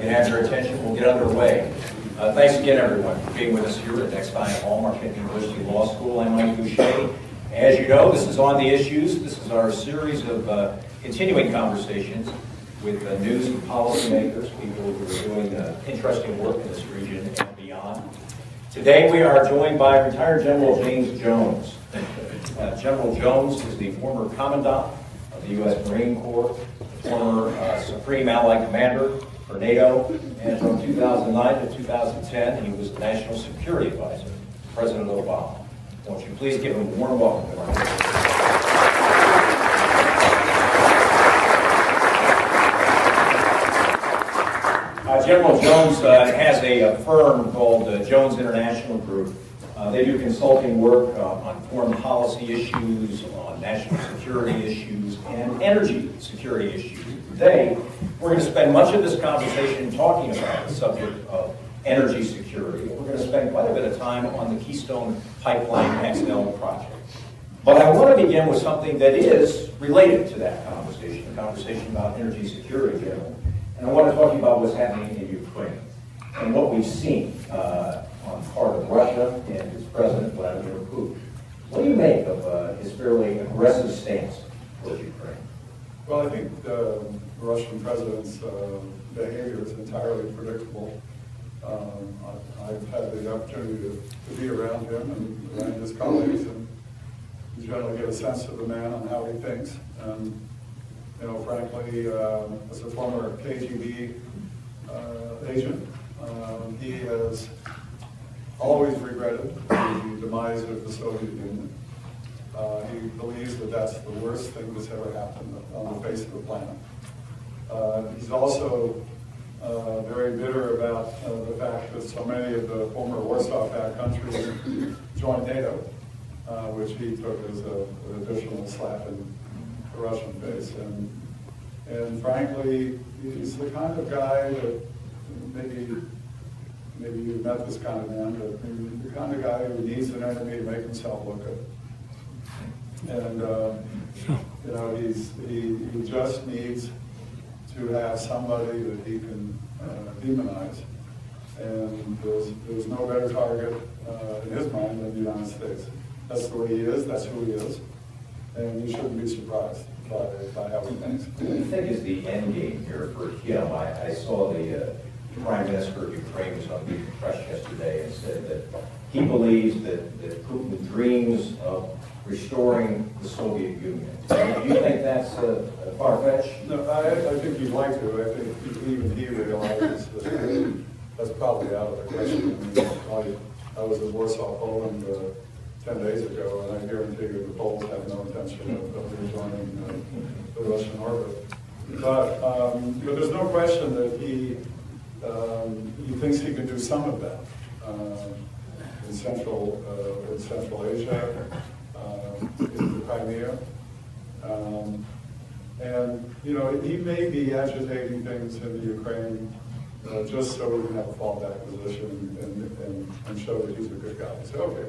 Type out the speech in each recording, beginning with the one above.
have your attention, we'll get underway. Thanks again, everyone, for being with us here at Next Fine Hallmark University Law School. I'm Mike Gousha. As you know, this is On the Issues. This is our series of continuing conversations with news and policymakers, people who are doing interesting work in this region and beyond. Today we are joined by retired General James Jones. General Jones is the former Commandant of the U.S. Marine Corps, former Supreme Allied Commander for NATO, and from 2009 to 2010, he was the National Security Advisor to President Obama. Won't you please give him a warm welcome to our General Jones has a firm called Jones International Group. They do consulting work on foreign policy issues, on national security issues, and energy security issues. Today, we're going to spend much of this conversation talking about the subject of energy security. We're going to spend quite a bit of time on the Keystone Pipeline XL project. But I want to begin with something that is related to that conversation, a conversation about energy security, General. And I want to talk about what's happening in Ukraine and what we've seen on the part of Russia and its president, Vladimir Putin. What do you make of his fairly aggressive stance towards Ukraine? Well, I think the Russian president's behavior is entirely predictable. I've had the opportunity to be around him and around his colleagues, and you generally get a sense of the man and how he thinks. And, you know, frankly, as a former KGB agent, he has always regretted the demise of the Soviet Union. He believes that that's the worst thing that's ever happened on the face of the planet. He's also very bitter about the fact that so many of the former Warsaw Pact countries joined NATO, which he took as an additional slap in the Russian face. And frankly, he's the kind of guy that maybe you've met this kind of man, but the kind of guy who needs an enemy to make himself look good. And you know, he just needs to have somebody that he can demonize. And there's no better target in his mind than the United States. That's the way he is, that's who he is, and you shouldn't be surprised by how he thinks. What do you think is the end game here for him? I saw the Prime Minister of Ukraine was on the press yesterday and said that he believes that Putin dreams of restoring the Soviet Union. Do you think that's far-fetched? No, I think he'd like to. I think even he realizes that that's probably out of the question. I mean, I was in Warsaw, Poland 10 days ago, and I guarantee you the Poles have no intention of rejoining the Russian orbit. But there's no question that he thinks he can do some of that in Central Asia, in the Crimea. And, you know, he may be agitating things in the Ukraine just so we can have a fallback position and show that he's a good guy. So, okay,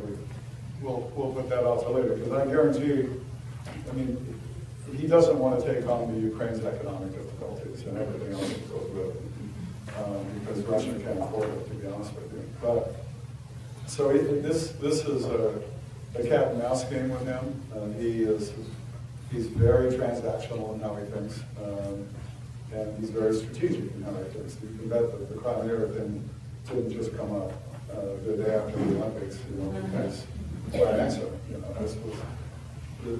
we'll put that off to later. Because I guarantee you, I mean, he doesn't want to take on the Ukraine's economic difficulties and everything else that goes with it. Because Russia can't afford it, to be honest with you. But so this is a cat and mouse game with him. He's very transactional in how he thinks, and he's very strategic in how he thinks. You can bet that the Crimea thing didn't just come up the day after the Olympics. You know, because my answer, you know,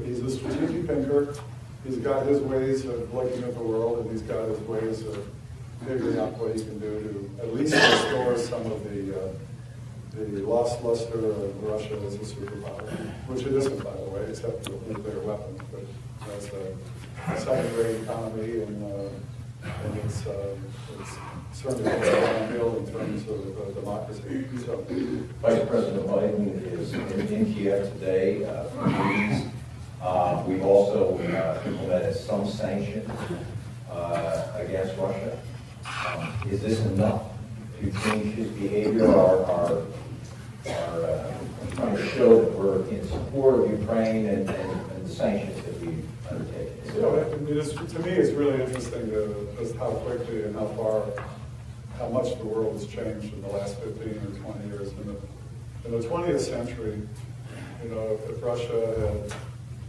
he's a strategic thinker. He's got his ways of looking at the world, and he's got his ways of figuring out what he can do to at least restore some of the lost luster of Russia as a superpower, which it isn't, by the way, except for nuclear weapons. But that's a second-rate economy, and it's certainly downhill in terms of democracy. So, Vice President Biden is in Kiev today for meetings. We've also implemented some sanctions against Russia. Is this enough to change his behavior, or trying to show that we're in support of Ukraine and the sanctions that we've undertaken? You know, I mean, to me, it's really interesting just how quickly and how far how much the world has changed in the last 15 or 20 years. In the 20th century, if Russia had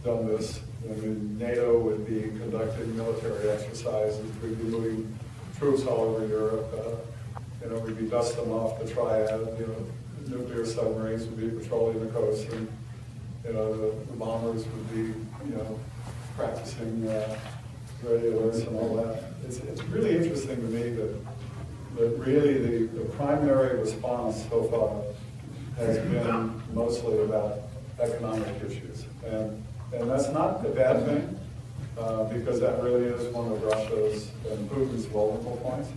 done this, NATO would be conducting military exercises, we'd be moving troops all over Europe, we'd be dusting off the triad, nuclear submarines would be patrolling the coast, and the bombers would be, practicing regulars and all that. It's really interesting to me that really the primary response so far has been mostly about economic issues. And that's not a bad thing, because that really is one of Russia's and Putin's vulnerable points.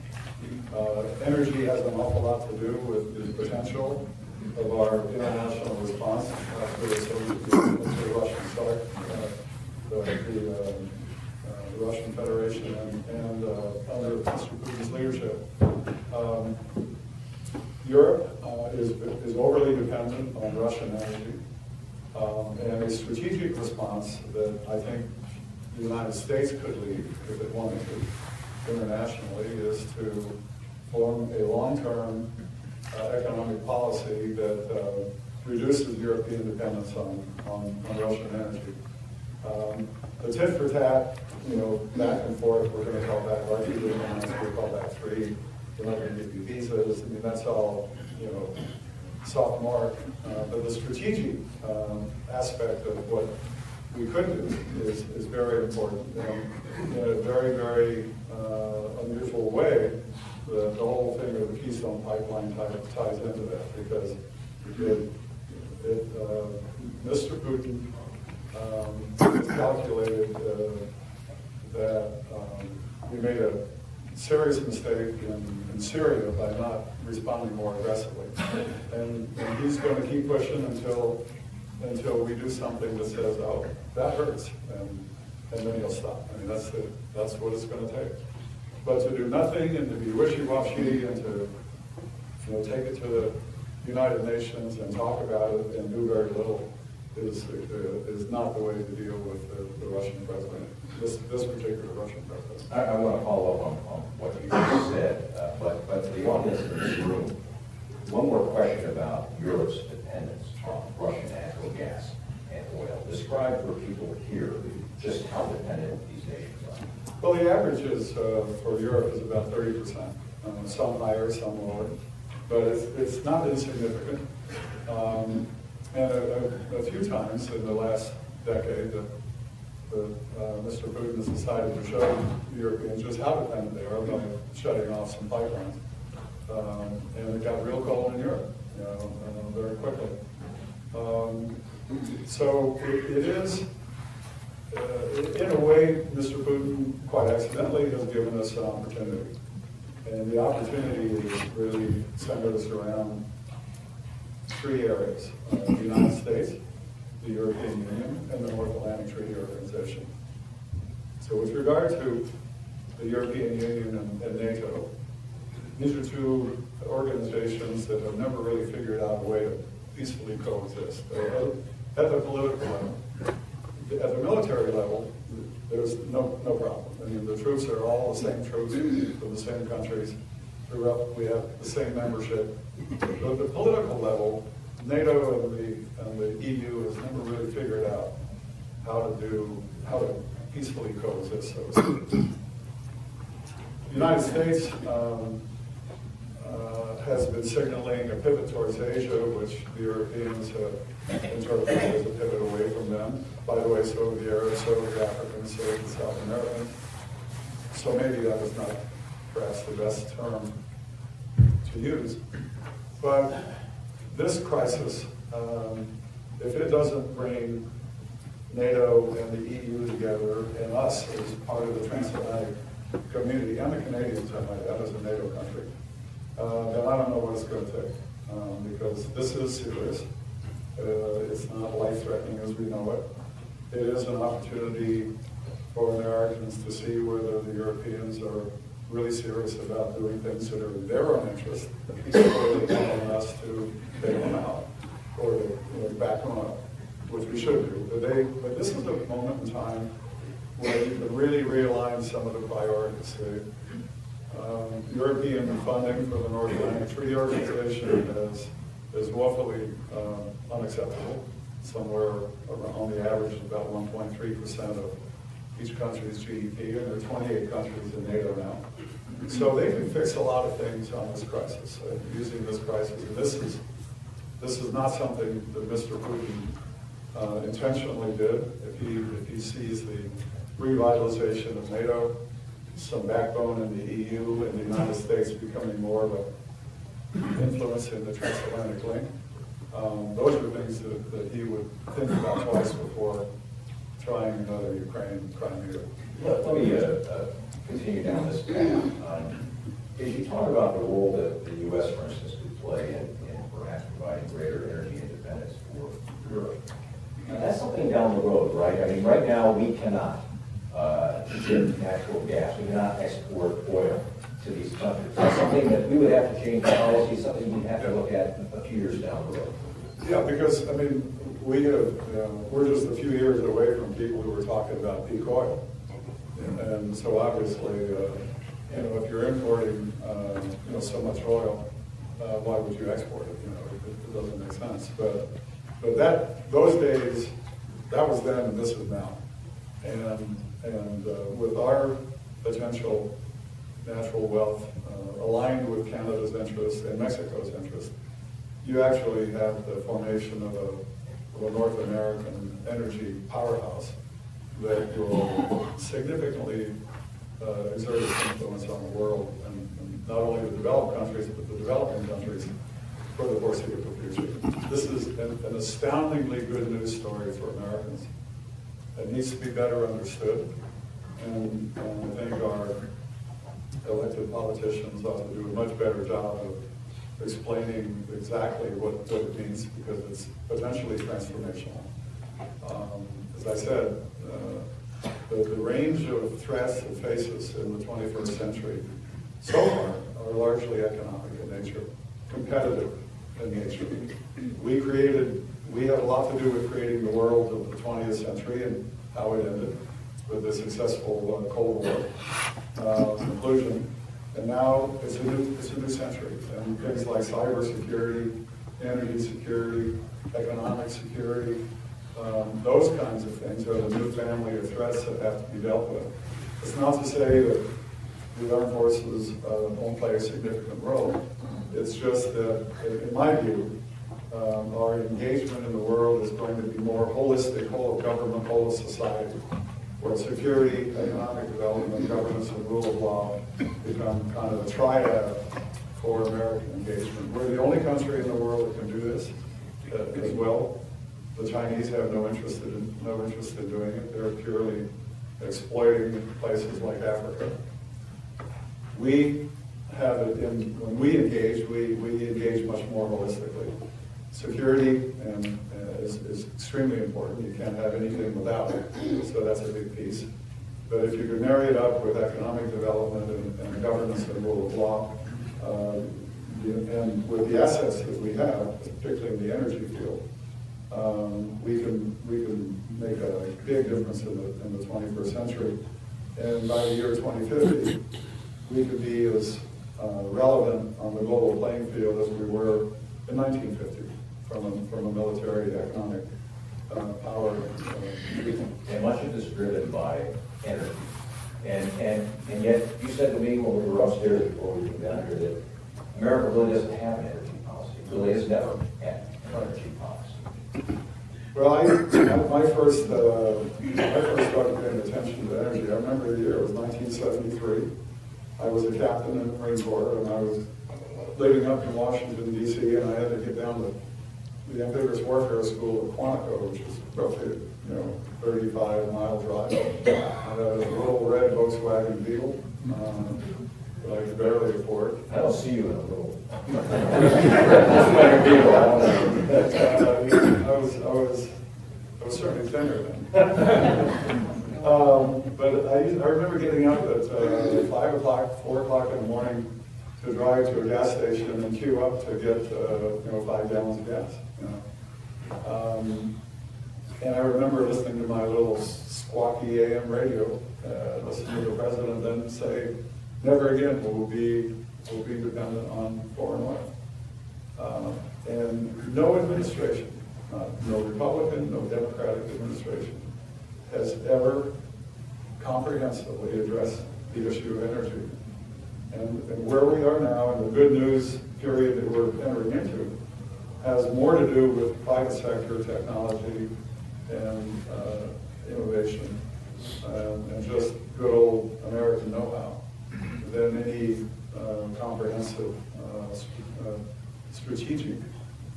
Energy has an awful lot to do with the potential of our international response to the Russian start, the Russian Federation, and under Mr. Putin's leadership. Europe is overly dependent on Russian energy, and a strategic response that I think the United States could lead, if it wanted to, internationally, is to form a long-term economic policy that reduces European dependence on Russian energy. The tit for tat, back and forth, we're going to call that RT, we'll call that free, we're not going to give you visas. That's all, soft mark. But the strategic aspect of what we could do is very important. In a very, very unusual way, the whole thing of the Keystone Pipeline ties into that, because Mr. Putin calculated that he made a serious mistake in Syria by not responding more aggressively. And he's going to keep pushing until we do something that says, oh, that hurts, and then he'll stop. That's what it's going to take. But to do nothing and to be wishy-washy and to take it to the United Nations and talk about it and do very little is not the way to deal with the Russian president, this particular Russian president. I want to follow up on what you just said, but to the audience in this room, one more question about Europe's dependence on Russian natural gas and oil. Describe for people here just how dependent these nations are. Well, the average is for Europe is about 30%. Some higher, some lower, but it's not insignificant. And a few times in the last decade, Mr. Putin has decided to show the Europeans just how dependent they are by shutting off some pipelines. And it got real cold in Europe, very quickly. So it is, in a way, Mr. Putin quite accidentally has given us an opportunity. And the opportunity is really centers around three areas: the United States, the European Union, and the North Atlantic Treaty Organization. So with regard to the European Union and NATO, these are two organizations that have never really figured out a way to peacefully coexist. At the political level, at the military level, there's no problem. The troops are all the same troops from the same countries. We have the same membership. But at the political level, NATO and the EU has never really figured out how to peacefully coexist. The United States has been signaling a pivot towards Asia, which the Europeans have interpreted as a pivot away from them. By the way, so have the Arabs, so have the Africans, so have the South Americans. So maybe that is not perhaps the best term to use. But this crisis, if it doesn't bring NATO and the EU together and us as part of the transatlantic community, and the Canadians, I might add, as a NATO country, then I don't know what it's going to take, because this is serious. It's not life-threatening as we know it. It is an opportunity for Americans to see whether the Europeans are really serious about doing things that are in their own interest, or they want us to take them out or to back them up, which we should do. But this is a moment in time where you can really realign some of the priorities. European funding for the North Atlantic Treaty Organization is woefully unacceptable. Somewhere on the average of about 1.3% of each country's GDP, and there are 28 countries in NATO now. So they can fix a lot of things on this crisis, using this crisis. And this is not something that Mr. Putin intentionally did. If he sees the revitalization of NATO, some backbone in the EU and the United States becoming more of an influence in the transatlantic link, those are things that he would think about twice before trying another Ukraine Crimea. Let me continue down this path. As you talk about the role that the U.S., for instance, could play in perhaps providing greater energy independence for Europe, that's something down the road, right? I mean, right now we cannot ship natural gas. We cannot export oil to these countries. That's something that we would have to change policy, something we'd have to look at a few years down the road. Yeah, because, I mean, we're just a few years away from people who were talking about peak oil. And so obviously, if you're importing, so much oil, why would you export it? It doesn't make sense. But those days, that was then and this is now. And with our potential natural wealth aligned with Canada's interests and Mexico's interests, you actually have the formation of a North American energy powerhouse that will significantly exert its influence on the world, and not only the developed countries, but the developing countries for the foreseeable future. This is an astoundingly good news story for Americans. It needs to be better understood, and I think our elected politicians ought to do a much better job of explaining exactly what it means, because it's potentially transformational. As I said, the range of threats that face us in the 21st century so far are largely economic in nature, competitive in nature. We have a lot to do with creating the world of the 20th century and how it ended with the successful Cold War conclusion. And now it's a new century, and things like cybersecurity, energy security, economic security, those kinds of things are the new family of threats that have to be dealt with. It's not to say that the armed forces won't play a significant role. It's just that, in my view, our engagement in the world is going to be more holistic, whole of government, whole of society, where security, economic development, governance, and rule of law become kind of a triad for American engagement. We're the only country in the world that can do this as well. The Chinese have no interest in doing it. They're purely exploiting places like Africa. We have it when we engage, we engage much more holistically. Security is extremely important. You can't have anything without it, so that's a big piece. But if you could marry it up with economic development and governance and rule of law, and with the assets that we have, particularly in the energy field, we can make a big difference in the 21st century. And by the year 2050, we could be as relevant on the global playing field as we were in 1950 from a military, economic power. And much of this is driven by energy. And yet, you said to me when we were upstairs before we came down here that America really doesn't have an energy policy. It really has never had an energy policy. Well, I first started paying attention to energy. I remember the year, it was 1973. I was a captain in the Marine Corps, and I was living up in Washington, D.C., and I had to get down to the Amphibious Warfare School at Quantico, which is roughly, 35-mile drive. And a little red Volkswagen Beetle that I could barely afford. I don't see you in a little Volkswagen Beetle. I was certainly thinner then. But I remember getting up at 5 o'clock, 4 o'clock in the morning to drive to a gas station and queue up to get 5 gallons of gas. And I remember listening to my little squawky AM radio, listening to the president then say, never again will be dependent on foreign oil. And no administration, no Republican, no Democratic administration, has ever comprehensively addressed the issue of energy. And where we are now, and the good news period that we're entering into, has more to do with private sector technology and innovation and just good old American know-how than any comprehensive strategic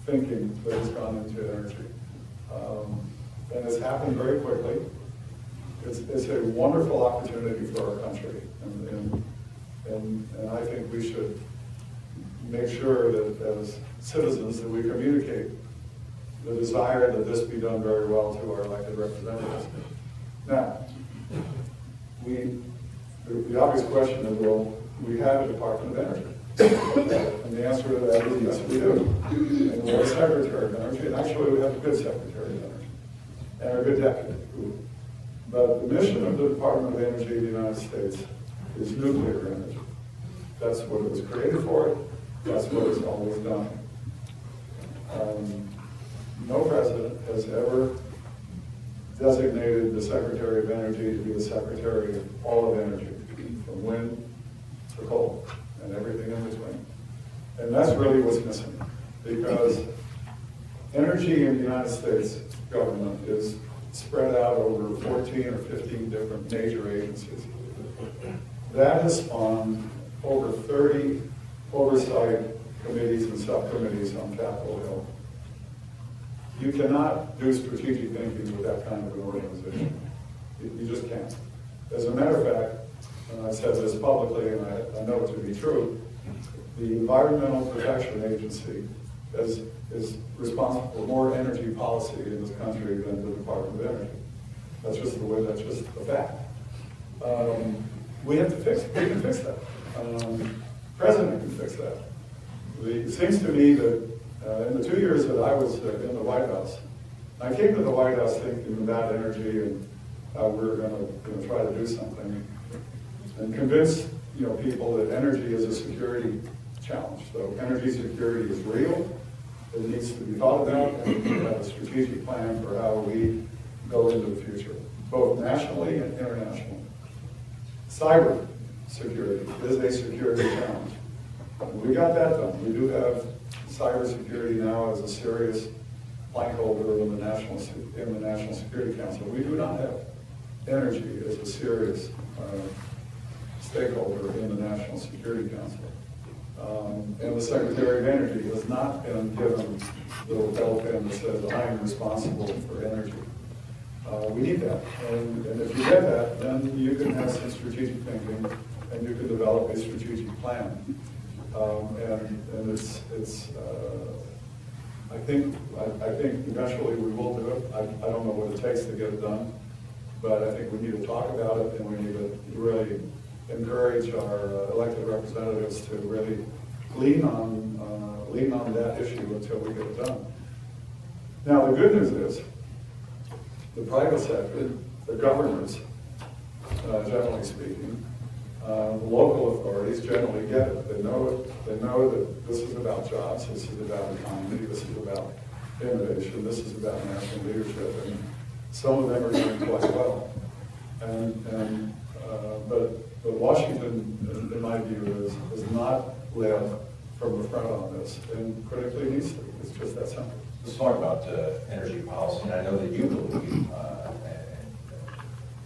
thinking that has gone into energy. And it's happened very quickly. It's a wonderful opportunity for our country. And I think we should make sure that as citizens that we communicate the desire that this be done very well to our elected representatives. Now, the obvious question is, well, we have a Department of Energy. And the answer to that is yes, we do. And we have a Secretary of Energy, and actually we have a good Secretary of Energy, and a good deputy. But the mission of the Department of Energy in the United States is nuclear energy. That's what it was created for. That's what it's always done. No president has ever designated the Secretary of Energy to be the Secretary of all of energy, from wind to coal and everything in between. And that's really what's missing, because energy in the United States government is spread out over 14 or 15 different major agencies. That has spawned over 30 oversight committees and subcommittees on Capitol Hill. You cannot do strategic thinking with that kind of an organization. You just can't. As a matter of fact, and I said this publicly, and I know it to be true, the Environmental Protection Agency is responsible for more energy policy in this country than the Department of Energy. That's just a fact. We have to fix it. We can fix that. President can fix that. It seems to me that in the 2 years that I was in the White House, I came to the White House thinking about energy and how we're going to try to do something and convince people that energy is a security challenge. So energy security is real. It needs to be thought about, and we have a strategic plan for how we go into the future, both nationally and internationally. Cyber security is a security challenge. We got that done. We do have cybersecurity now as a serious plank holder in the National Security Council. We do not have energy as a serious stakeholder in the National Security Council. And the Secretary of Energy has not been given the bell pin that says, I am responsible for energy. We need that. And if you get that, then you can have some strategic thinking and you can develop a strategic plan. And it's I think eventually we will do it. I don't know what it takes to get it done, but I think we need to talk about it, and we need to really encourage our elected representatives to really lean on that issue until we get it done. Now, the good news is the private sector, the governments, generally speaking, the local authorities generally get it. They know it. They know that this is about jobs, this is about economy, this is about innovation, this is about national leadership, and some of them are doing quite well. But Washington, in my view, is not led from the front on this, and critically needs to. It's just that simple. Let's talk about energy policy, and I know that you believe, and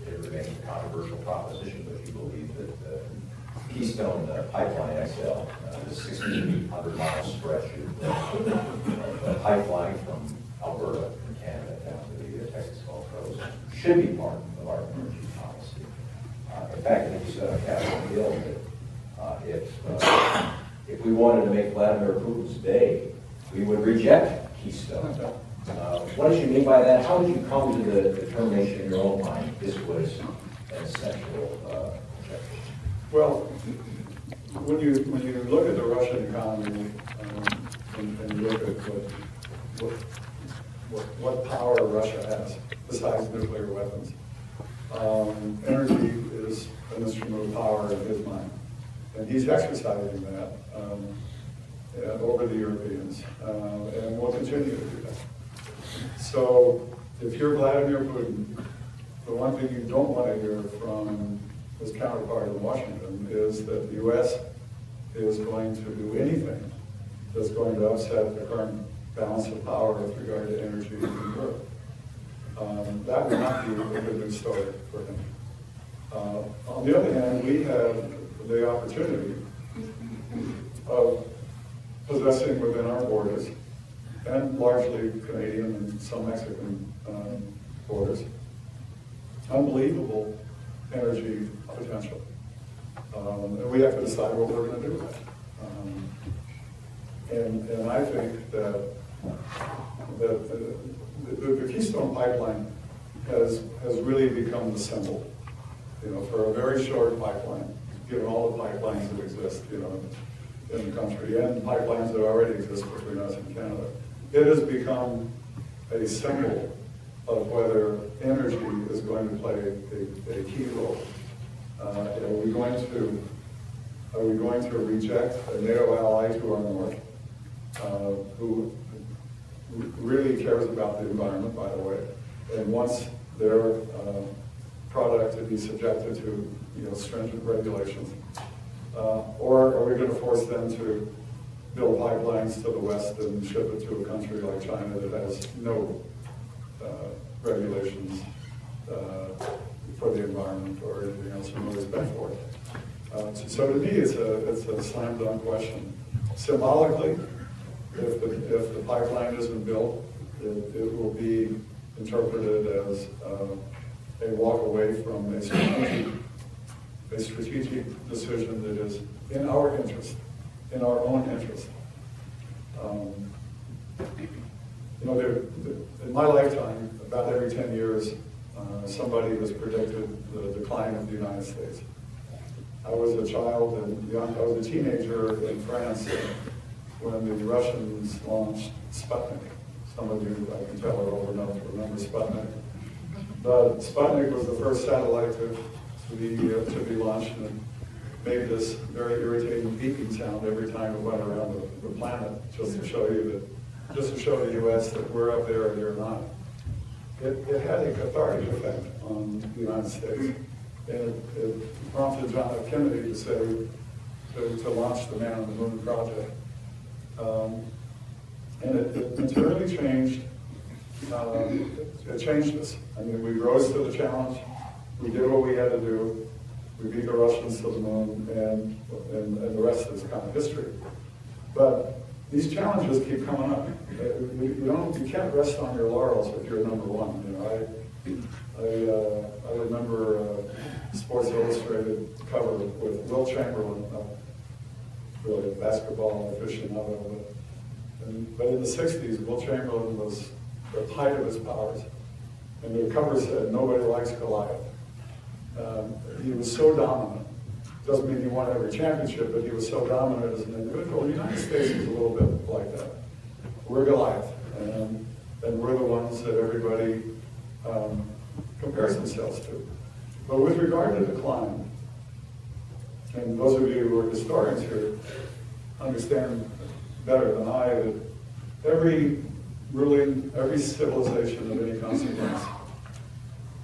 it remains a controversial proposition, but you believe that the Keystone Pipeline XL, the 1,600-mile stretch of the pipeline from Alberta and Canada down to the Texas Gulf Coast, should be part of our energy policy. In fact, I think you said on Capitol Hill that if we wanted to make Vladimir Putin's day, we would reject Keystone. What did you mean by that? How did you come to the determination in your own mind this was an essential objective? Well, when you look at the Russian economy and you look at what power Russia has besides nuclear weapons, energy is an instrument of power in his mind. And he's exercising that over the Europeans, and will continue to do that. So if you're Vladimir Putin, the one thing you don't want to hear from his counterpart in Washington is that the U.S. is going to do anything that's going to upset the current balance of power with regard to energy in Europe. That would not be a good news story for him. On the other hand, we have the opportunity of possessing within our borders, and largely Canadian and some Mexican borders, unbelievable energy potential. And we have to decide what we're going to do with it. And I think that the Keystone Pipeline has really become the symbol, for a very short pipeline, given all the pipelines that exist, in the country, and pipelines that already exist between us and Canada. It has become a symbol of whether energy is going to play a key role. Are we going to reject a NATO ally to our north, who really cares about the environment, by the way, and wants their product to be subjected to stringent regulations? Or are we going to force them to build pipelines to the west and ship it to a country like China that has no regulations for the environment or anything else, no respect for it? So to me, it's a slam dunk question. Symbolically, if the pipeline isn't built, it will be interpreted as a walk away from a strategic decision that is in our interest, in our own interest. In my lifetime, about every 10 years, somebody has predicted the decline of the United States. I was a child and young, I was a teenager in France when the Russians launched Sputnik. Some of you, I can tell, are old enough to remember Sputnik. But Sputnik was the first satellite to be launched, and it made this very irritating beeping sound every time it went around the planet, just to show the U.S. that we're up there and you're not. It had a cathartic effect on the United States, and it prompted John F. Kennedy to say to launch the Man on the Moon project, and it materially changed. It changed us. I mean, we rose to the challenge. We did what we had to do. We beat the Russians to the moon, and the rest is kind of history. But these challenges keep coming up. You can't rest on your laurels if you're number one. I remember Sports Illustrated cover with Will Chamberlain, really a basketball aficionado. But in the 60s, Will Chamberlain was at the height of his powers. And the cover said, "Nobody likes Goliath." He was so dominant. Doesn't mean he won every championship, but he was so dominant as an individual. The United States is a little bit like that. We're Goliath, and we're the ones that everybody compares themselves to. But with regard to decline, and those of you who are historians here understand better than I that every civilization of any consequence,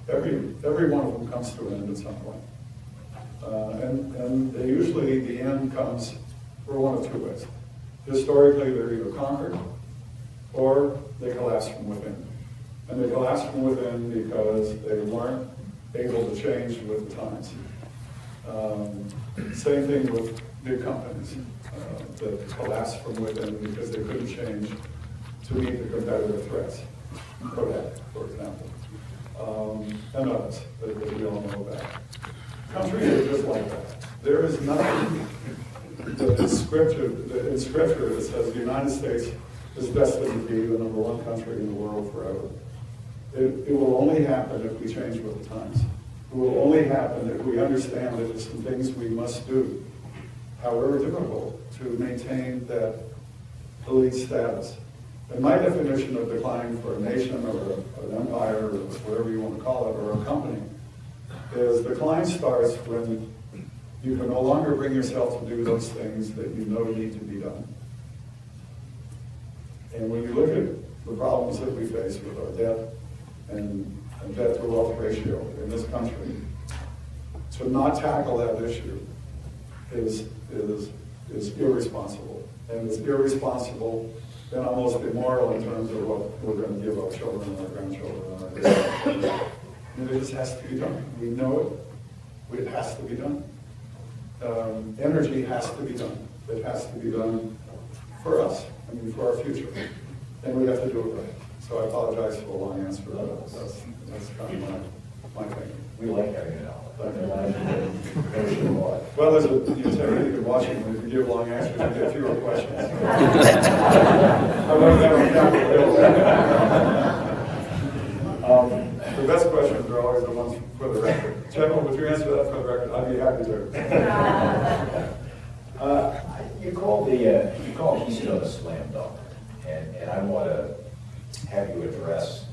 every one of them comes to an end at some point. And usually the end comes for one of two ways. Historically, they're either conquered or they collapse from within. And they collapse from within because they weren't able to change with the times. Same thing with big companies that collapse from within because they couldn't change to meet the competitive threats. Kodak, for example, and others that we all know about. Countries are just like that. There is nothing in Scripture that says the United States is destined to be the number one country in the world forever. It will only happen if we change with the times. It will only happen if we understand that there's some things we must do, however difficult, to maintain that elite status. And my definition of decline for a nation or an empire or whatever you want to call it, or a company, is decline starts when You can no longer bring yourself to do those things that you know need to be done. And when you look at the problems that we face with our debt and debt to wealth ratio in this country, to not tackle that issue is irresponsible. And it's irresponsible and almost immoral in terms of what we're going to give our children and our grandchildren and our grandchildren. And it just has to be done. We know it. It has to be done. Energy has to be done. It has to be done for us, I mean, for our future. And we have to do it right. So I apologize for the long answer. That's kind of my thinking. We like having it out. Well, there's a technique in Washington. If you give long answers, you get fewer questions. I learned that on Capitol Hill. The best questions are always the ones for the record. General, would you answer that for the record? I'd be happy to. You call Keystone a slam dunk, and I want to have you address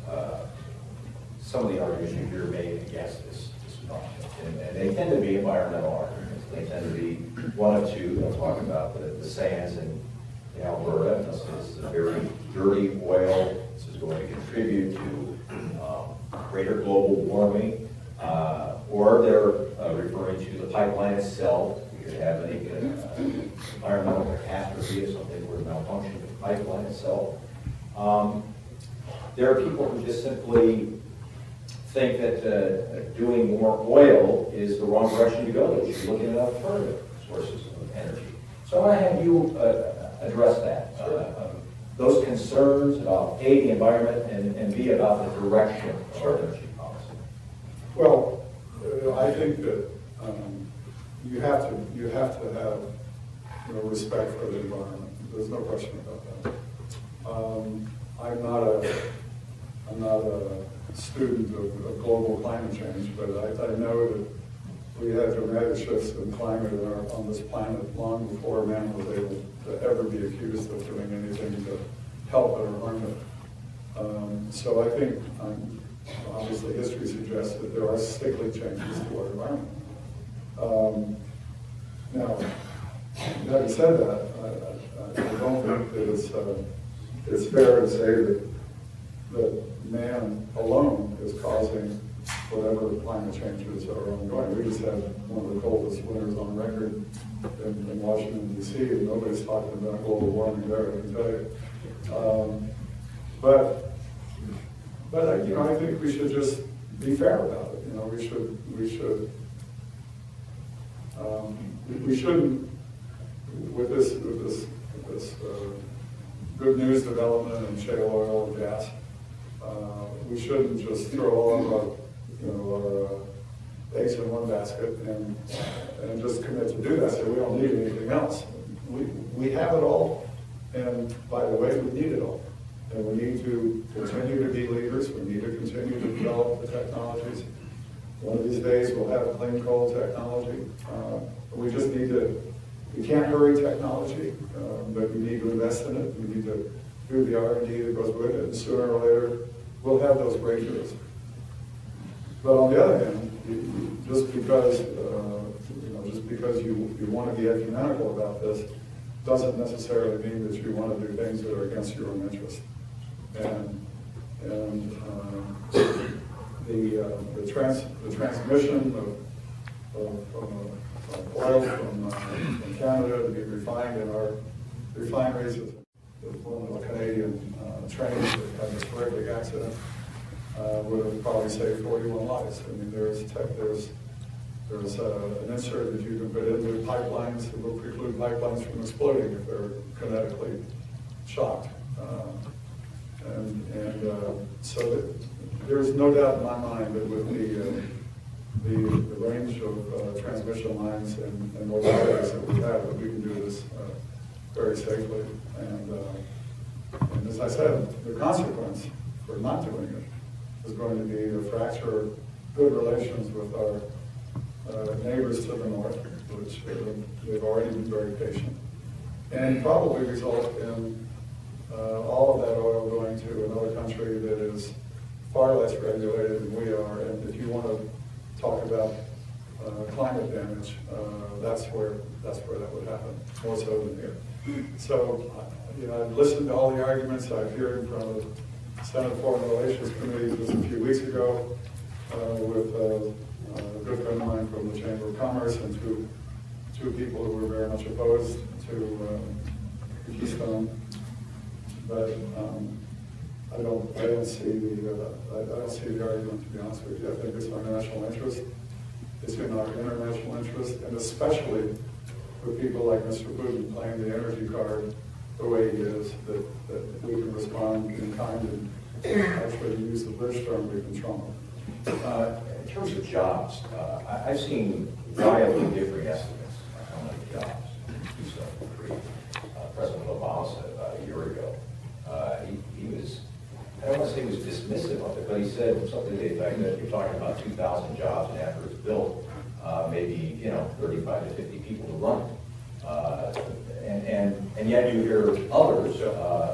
some of the arguments you hear made against this project. And they tend to be environmental arguments. They tend to be one of two. They'll talk about the sands in Alberta. This is a very dirty oil. This is going to contribute to greater global warming. Or they're referring to the pipeline itself. We could have an environmental catastrophe or something where malfunction of the pipeline itself. There are people who just simply think that doing more oil is the wrong direction to go. That you should look at alternative sources of energy. So I want to have you address that. Those concerns about A, the environment, and B, about the direction of our energy policy. Well, I think that you have to have respect for the environment. There's no question about that. I'm not a student of global climate change, but I know that we had dramatic shifts in climate on this planet long before man was able to ever be accused of doing anything to help it or harm it. So I think, obviously history suggests that there are cyclic changes to our environment. Now, having said that, I don't think that it's fair to say that man alone is causing whatever climate changes are ongoing. We just had one of the coldest winters on record in Washington, D.C., and nobody's talking about global warming there, I can tell you. But I think we should just be fair about it. We shouldn't, with this good news development in shale oil and gas, we shouldn't just throw all of our eggs in one basket and just commit to do that. So we don't need anything else. We have it all, and by the way, we need it all. And we need to continue to be leaders. We need to continue to develop the technologies. One of these days we'll have clean coal technology. We just need to, we can't hurry technology, but we need to invest in it. We need to do the R&D that goes with it, and sooner or later we'll have those breakthroughs. But on the other hand, just because you want to be ecumenical about this doesn't necessarily mean that you want to do things that are against your own interest. And the transmission of oil from Canada to be refined in our refineries with one of the Canadian trains that had this horrific accident would have probably saved 41 lives. I mean, there's an insert that you can put into pipelines that will preclude pipelines from exploding if they're kinetically shocked. So there's no doubt in my mind that with the range of transmission lines and modalities that we have, that we can do this very safely. And as I said, the consequence for not doing it is going to be to fracture good relations with our neighbors to the north, which they've already been very patient, and probably result in all of that oil going to another country that is far less regulated than we are. And if you want to talk about climate damage, that's where that would happen, more so than here. So, I've listened to all the arguments. I've heard in front of the Senate Foreign Relations Committee just a few weeks ago with a good friend of mine from the Chamber of Commerce and two people who were very much opposed to Keystone. But I don't see the argument, to be honest with you. I think it's our national interest. It's in our international interest, and especially with people like Mr. Putin playing the energy card the way he is, that we can respond in kind and actually use the British term, we can trump them. In terms of jobs, I've seen wildly differing estimates on how many jobs Keystone will create. President Obama said about a year ago, he was, I don't want to say he was dismissive of it, but he said something to the effect that you're talking about 2,000 jobs, and after it's built, maybe 35 to 50 people to run it. And yet you hear others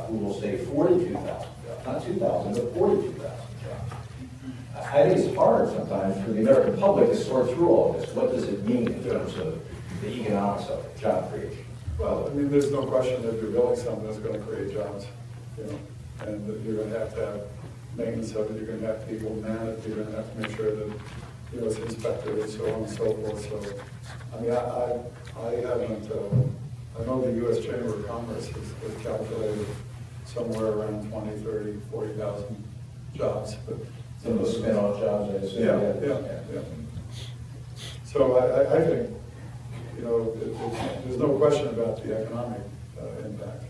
who will say 42,000 jobs, not 2,000, but 42,000 jobs. I think it's hard sometimes for the American public to sort through all this. What does it mean in terms of the economics of it, job creation? Well, I mean, there's no question that you're building something that's going to create jobs, and that you're going to have maintenance of it, you're going to have people man it, you're going to have to make sure that, it's inspected and so on and so forth. So, I mean, I haven't, I know the U.S. Chamber of Commerce has calculated somewhere around 20, 30, 40,000 jobs, but Some of those spin-off jobs, I assume. Yeah. So I think, there's no question about the economic impact,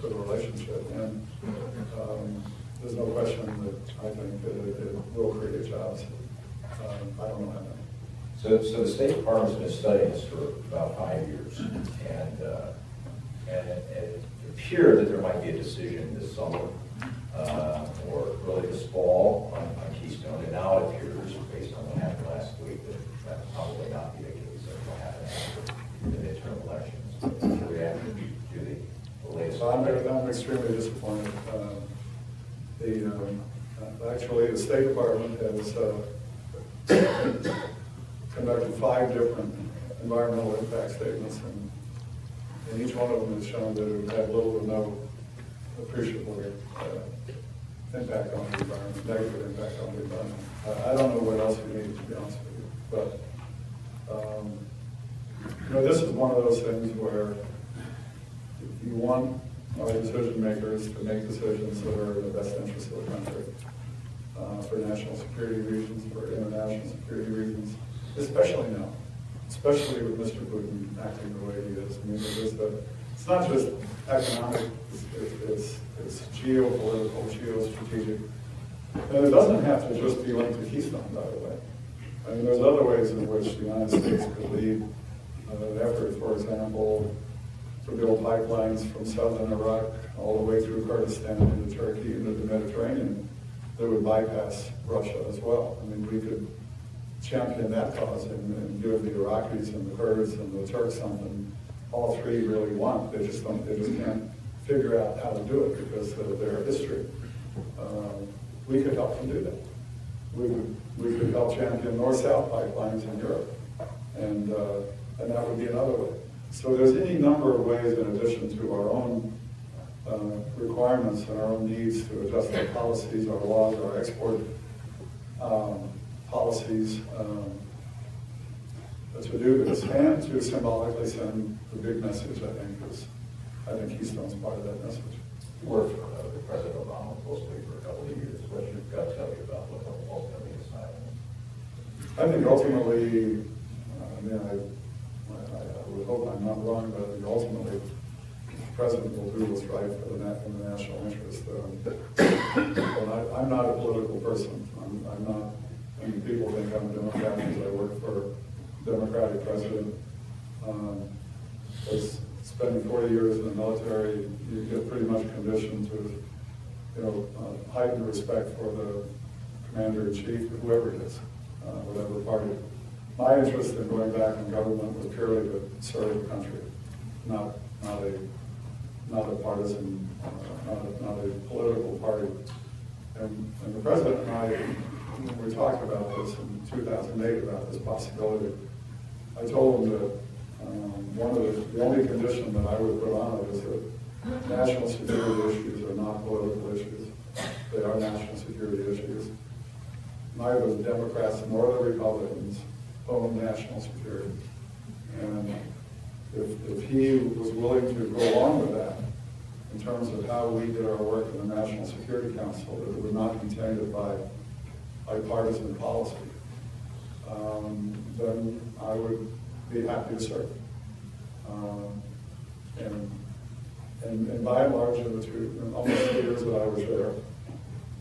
for the relationship. And there's no question that I think that it will create jobs. I don't know how many. So the State Department's been studying this for about 5 years, and it appeared that there might be a decision this summer or early this fall on Keystone, and now it appears, based on what happened last week, that will probably not be the case. That will happen after the midterm elections. What's your reaction to the latest? I'm extremely disappointed. Actually, the State Department has conducted 5 different environmental impact statements, and each one of them has shown that it would have little to no appreciable impact on the environment, negative impact on the environment. I don't know what else we need, to be honest with you. But, this is one of those things where if you want our decision makers to make decisions that are in the best interest of the country, for national security reasons, for international security reasons, especially now, especially with Mr. Putin acting the way he is. I mean, it's not just economic, it's geopolitical, geostrategic. And it doesn't have to just be linked to Keystone, by the way. I mean, there's other ways in which the United States could lead an effort, for example, to build pipelines from southern Iraq all the way through Kurdistan into Turkey into the Mediterranean that would bypass Russia as well. I mean, we could champion that cause and give the Iraqis and the Kurds and the Turks something all three really want. They just can't figure out how to do it because of their history. We could help them do that. We could help champion north-south pipelines in Europe, and that would be another way. So there's any number of ways in addition to our own requirements and our own needs to adjust our policies, our laws, our export policies to do this, and to symbolically send the big message, I think Keystone's part of that message. You worked for President Obama closely for a couple of years. What's your gut tell you about what ultimately decided? I think ultimately, I would hope I'm not wrong, but ultimately, the President will do what's right for the national interest. I'm not a political person. I'm not, I mean, people think I'm a Democrat because I work for a Democratic president. Spending 40 years in the military, you get pretty much conditioned to, heightened respect for the commander-in-chief, whoever it is, whatever party. My interest in going back in government was purely to serve the country, not a partisan, not a political party. And the president and I when we talked about this in 2008, about this possibility, I told him that the only condition that I would put on it is that national security issues are not political issues. They are national security issues. Neither the Democrats nor the Republicans own national security. And if he was willing to go along with that, in terms of how we did our work in the National Security Council, that it would not be tainted by bipartisan policy, then I would be happy to serve. And by and large, in almost 2 years that I was there,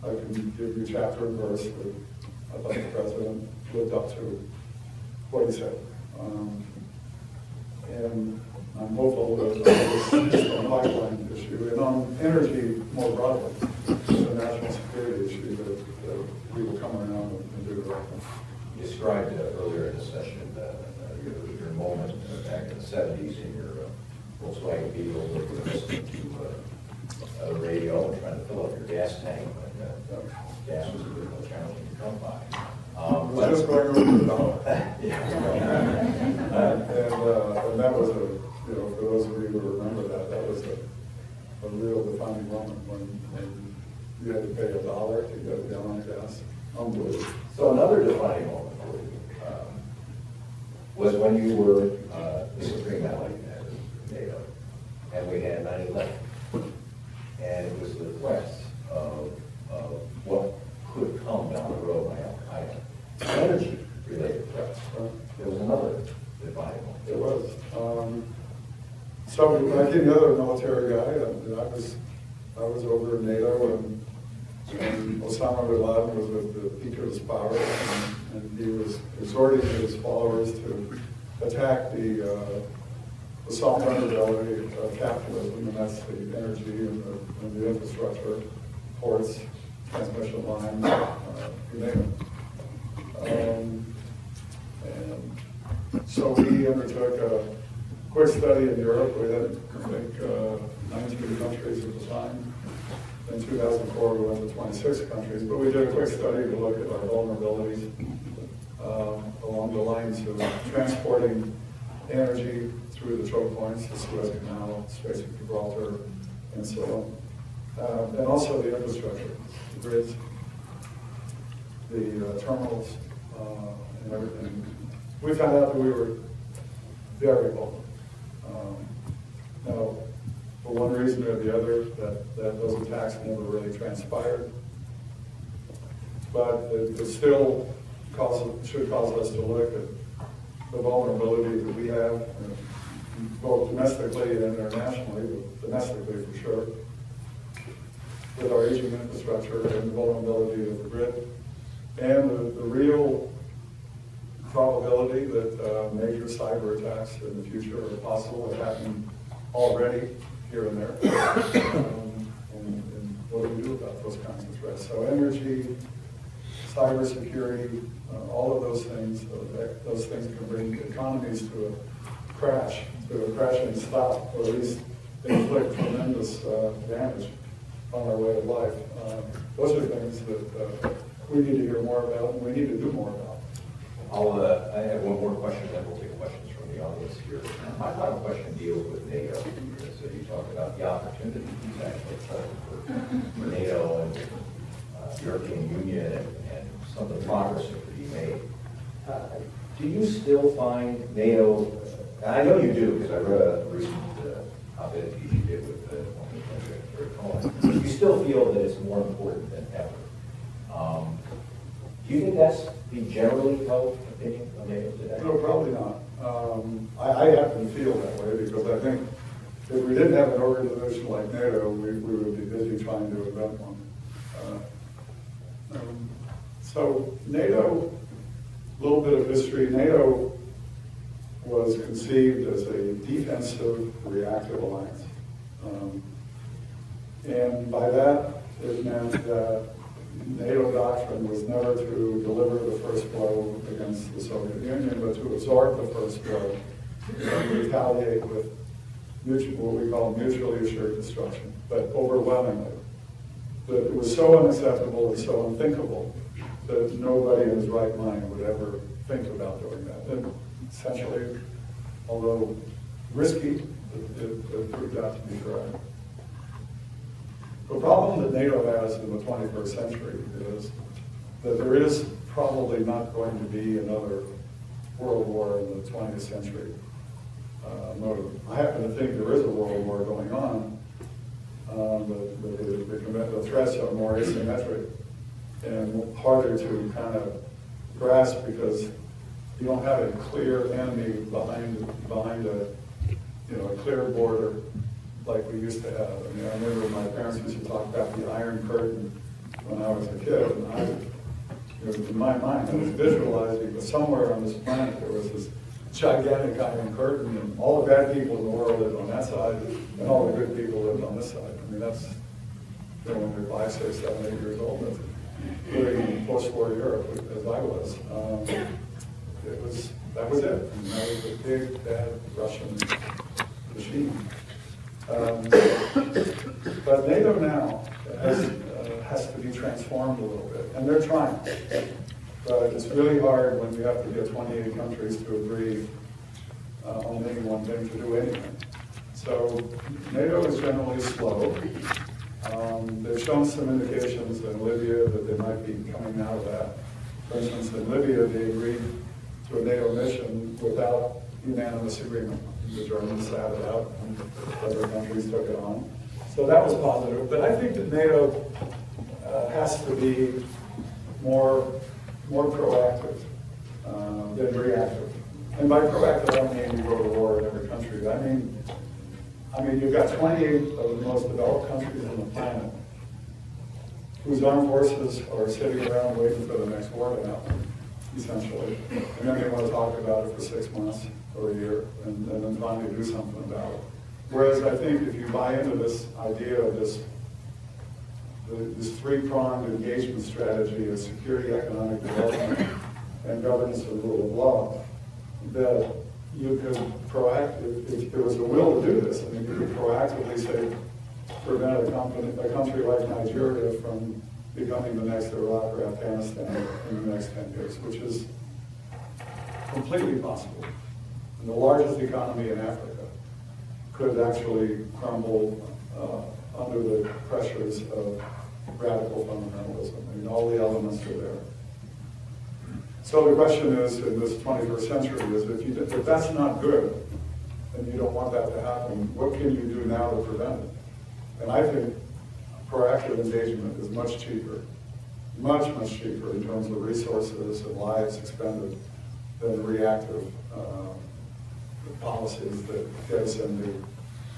I can give you chapter and verse that I thought the president lived up to what he said. And I'm hopeful that on this Keystone pipeline issue and on energy more broadly, the national security issue, that we will come around and do the right thing. You described earlier in the session your moment back in the 70s in your Volkswagen Beetle, where you were listening to a radio and trying to fill up your gas tank, but gas was a bit more challenging to come by. We're just going over the dollar. And that was for those of you who remember that was a real defining moment when you had to pay $1 to get a gallon of gas. Unbelievable. So another defining moment for you was when you were the Supreme Ally at NATO, and we had 9/11, and it was the threats of what could come down the road by Al-Qaeda. Energy-related threats. There was another defining moment. It was. So like any other military guy, I was over in NATO, and Osama bin Laden was at the peak of his power, and he was exhorting his followers to attack the soft underbelly of capitalism, and that's the energy and the infrastructure, ports, transmission lines, you name it. And so we undertook a quick study in Europe. We had, I think, 19 countries at the time. In 2004, we went to 26 countries, but we did a quick study to look at our vulnerabilities along the lines of transporting energy through the choke points, the Suez Canal, Straits of Gibraltar, and so on. And also the infrastructure, the grids, the terminals, and everything. We found out that we were very vulnerable. Now, for one reason or the other, that those attacks never really transpired. But it still should cause us to look at the vulnerability that we have, both domestically and internationally, but domestically for sure, with our aging infrastructure and the vulnerability of the grid, and the real probability that major cyber attacks in the future are possible and happening already here and there. And what do we do about those kinds of threats? So energy, cybersecurity, all of those things can bring economies to a crashing stop, or at least inflict tremendous damage on our way of life. Those are things that we need to hear more about, and we need to do more about. I have one more question, then we'll take questions from the audience here. My final question deals with NATO. So you talked about the opportunities actually for NATO and the European Union and some of the progress that could be made. Do you still find NATO, and I know you do because I read a recent op-ed piece you did with the do you still feel that it's more important than ever? Do you think that's the generally held opinion of NATO today? No, probably not. I happen to feel that way because I think if we didn't have an organization like NATO, we would be busy trying to invent one. So NATO, a little bit of history, NATO was conceived as a defensive reactive alliance. And by that, it meant that NATO doctrine was never to deliver the first blow against the Soviet Union, but to absorb the first blow and retaliate with what we call mutually assured destruction, but overwhelmingly. But it was so unacceptable and so unthinkable that nobody in his right mind would ever think about doing that. And essentially, although risky, it proved out to be correct. The problem that NATO has in the 21st century is that there is probably not going to be another world war in the 20th century. I happen to think there is a world war going on, but the threats are more asymmetric and harder to kind of grasp because you don't have a clear enemy behind a clear border like we used to have. I mean, I remember my parents used to talk about the Iron Curtain when I was a kid, and in my mind, I was visualizing that somewhere on this planet there was this gigantic Iron Curtain, and all the bad people in the world lived on that side, and all the good people lived on this side. I mean, that's when you're 5, 6, 7, 8 years old. That's living in post-war Europe, as I was. That was it. And that was the big, bad Russian machine. But NATO now has to be transformed a little bit, and they're trying. But it's really hard when you have to get 28 countries to agree on any one thing to do anything. So NATO is generally slow. They've shown some indications in Libya that they might be coming out of that. For instance, in Libya, they agreed to a NATO mission without unanimous agreement. The Germans sat it out, and other countries took it on. So that was positive. But I think that NATO has to be more proactive than reactive. And by proactive, I don't mean you go to war in every country. I mean you've got 28 of the most developed countries on the planet whose armed forces are sitting around waiting for the next war to happen, essentially. And then they want to talk about it for 6 months or a year, and then finally do something about it. Whereas I think if you buy into this idea of this three-pronged engagement strategy of security, economic development, and governance and rule of law, that you could if there was a will to do this, I mean, you could proactively say, prevent a country like Nigeria from becoming the next Iraq or Afghanistan in the next 10 years, which is completely possible. And the largest economy in Africa could actually crumble under the pressures of radical fundamentalism. I mean, all the elements are there. So the question is, in this 21st century, is if that's not good, and you don't want that to happen, what can you do now to prevent it? And I think proactive engagement is much cheaper in terms of resources and lives expended than reactive policies that get us into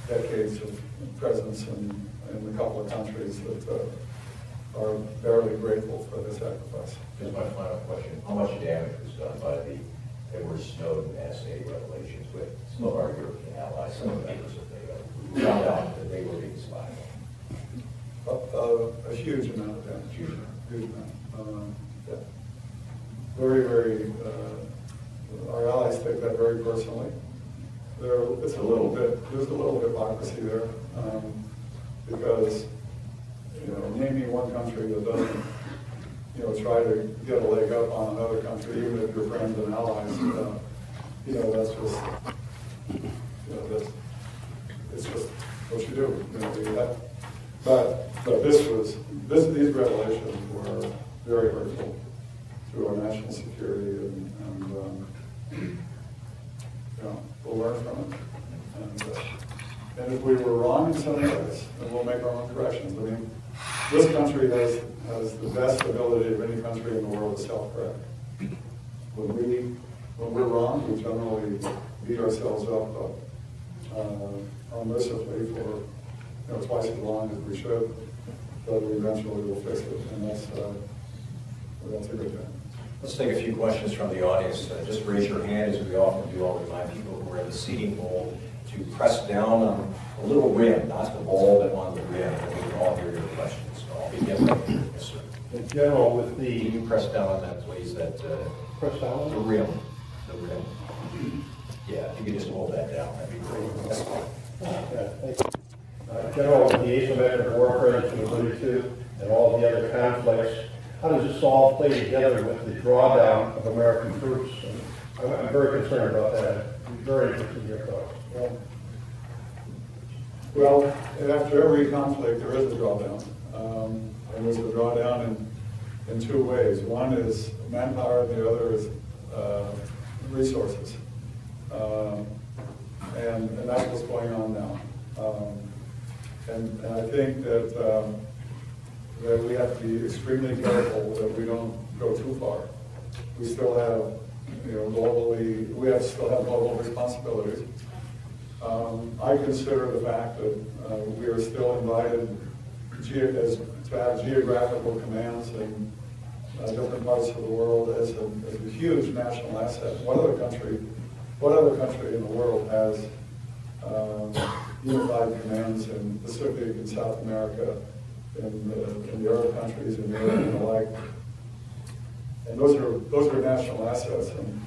decades of presence in a couple of countries that are barely grateful for the sacrifice. Here's my final question. How much damage was done by the Edward Snowden NSA revelations with some of our European allies, some of the members of NATO, who found out that they were being spied on? A huge amount of damage. Huge amount. Yeah. Very, very, our allies take that very personally. There's a little bit hypocrisy there, because, name me one country that doesn't, try to get a leg up on another country, even if you're friends and allies. That's just, it's just what you do. But these revelations were very hurtful to our national security, and we'll learn from it. And if we were wrong in some areas, then we'll make our own corrections. I mean, this country has the best ability of any country in the world to self-correct. When we're wrong, we generally beat ourselves up unmercifully for twice as long as we should, but we eventually will fix it, and that's a good thing. Let's take a few questions from the audience. Just raise your hand, as we often do. I'll remind people who are in the seating bowl to press down on a little rim, not the ball, but on the rim, and we can all hear your questions. So I'll begin right here. Yes, sir. In general, with Can the you press down on that, please? That press down, the rim. Yeah, if you could just hold that down, that'd be great. That's fine. thank you. General, with the asymmetric warfare that you alluded to, and all the other conflicts, how does this all play together with the drawdown of American troops? I'm very concerned about that. I'm very interested in your thoughts. Well, after every conflict, there is a drawdown. And there's a drawdown in two ways. One is manpower, and the other is resources. And that's what's going on now. And I think that we have to be extremely careful that we don't go too far. We still have, still have global responsibilities. I consider the fact that we are still invited to have geographical commands in different parts of the world as a huge national asset. What other country in the world has unified commands in Pacific and South America, in the Arab countries in Europe and the like? And those are national assets, and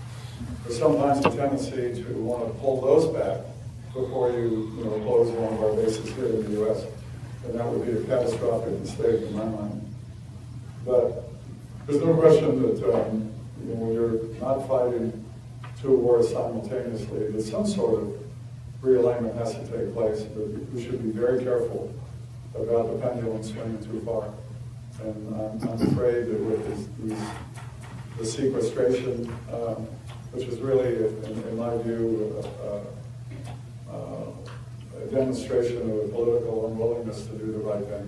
there's sometimes a tendency to want to pull those back before you close one of our bases here in the U.S., and that would be a catastrophic mistake in my mind. But there's no question that when you're not fighting two wars simultaneously, that some sort of realignment has to take place. But we should be very careful about the pendulum swinging too far. And I'm afraid that with the sequestration, which is really, in my view, a demonstration of a political unwillingness to do the right thing,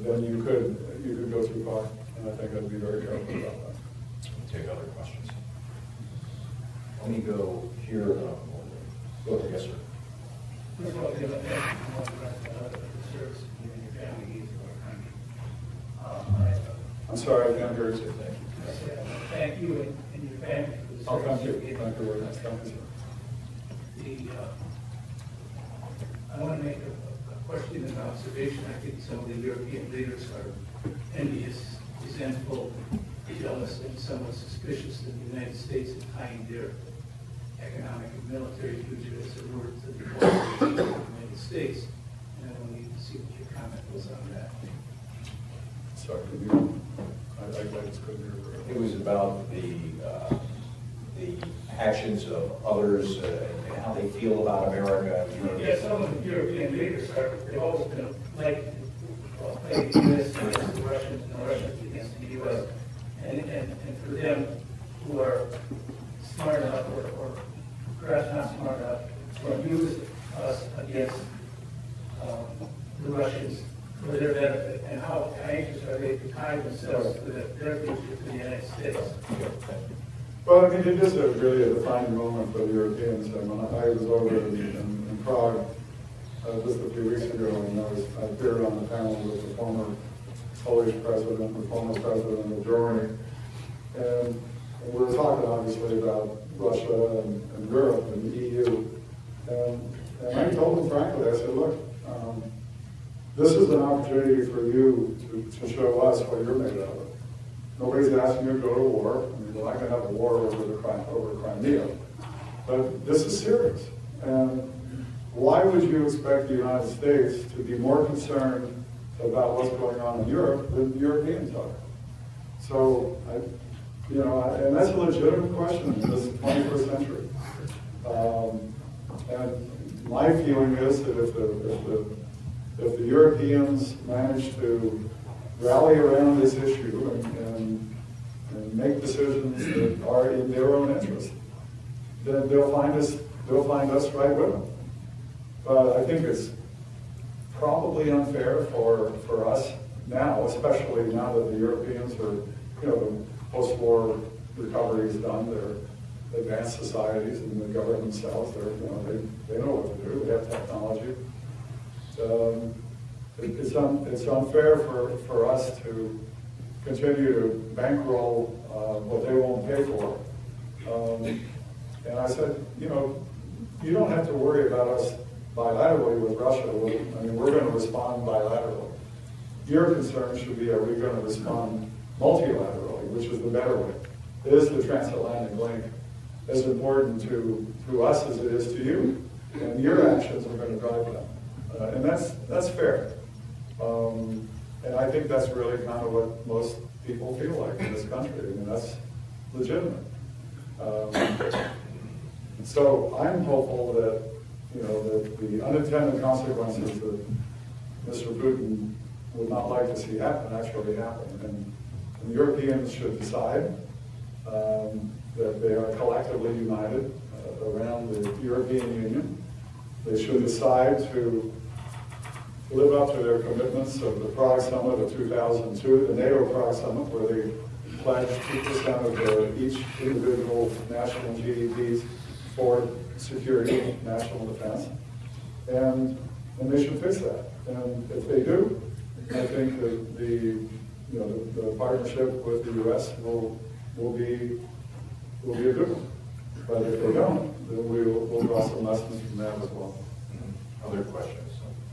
then you could go too far, and I think I'd be very careful about that. Take other questions. Let me go here. Go ahead, yes, sir. First of all, give a thank you for the service you and your family gave to our country. I'm sorry, I can't hear you. Thank you and your family for the Oh, service thank you. you gave. Thank you very much. Thank you. I want to make a question and observation. I think some of the European leaders are envious, resentful, jealous, and somewhat suspicious that the United States is tying their economic and military future as a word to the of the United States. And I want to see what your comment was on that. Sorry, could you? I just couldn't hear. It was about the actions of others and how they feel about America. Yeah, some of the European leaders they've always been like playing the U.S. against the Russians and the Russians against the U.S. And for them who are smart enough or perhaps not smart enough to use us against the Russians for their benefit, and how anxious are they to tie themselves to their future to the United States? Well, I mean, it is really a defining moment for the Europeans. I mean, I was over in Prague just a few weeks ago, and I appeared on a panel with the former Polish president, the former president of Germany, and we were talking obviously about Russia and Europe and the EU, and I told them frankly, I said, look, this is an opportunity for you to show us what you're made out of. Nobody's asking you to go to war. I mean, we're not going to have a war over Crimea. But this is serious. And why would you expect the United States to be more concerned about what's going on in Europe than the Europeans are? So, and that's a legitimate question in this 21st century. And my feeling is that if the Europeans manage to rally around this issue and make decisions that are in their own interest, then they'll find us right with them. But I think it's probably unfair for us now, especially now that the Europeans are, the post-war recovery is done, they're advanced societies and they govern themselves. They know what to do. They have technology. It's unfair for us to continue to bankroll what they won't pay for. And I said, you don't have to worry about us bilaterally with Russia. I mean, we're going to respond bilaterally. Your concern should be, are we going to respond multilaterally, which is the better way? Is the transatlantic link as important to us as it is to you? And your actions are going to drive that. And that's fair. And And I think that's really kind of what most people feel like in this country. I mean, that's legitimate. So I'm hopeful that, that the unintended consequences that Mr. Putin would not like to see happen actually happen. And the Europeans should decide that they are collectively united around the European Union. They should decide to live up to their commitments of the Prague Summit of 2002, the NATO Prague Summit, where they pledged 2% of each individual national GDPs for security, national defense, and they should fix that. And if they do, I think that the partnership with the U.S. will be a good one. But if they don't, then we'll draw some lessons from that as well. Other questions?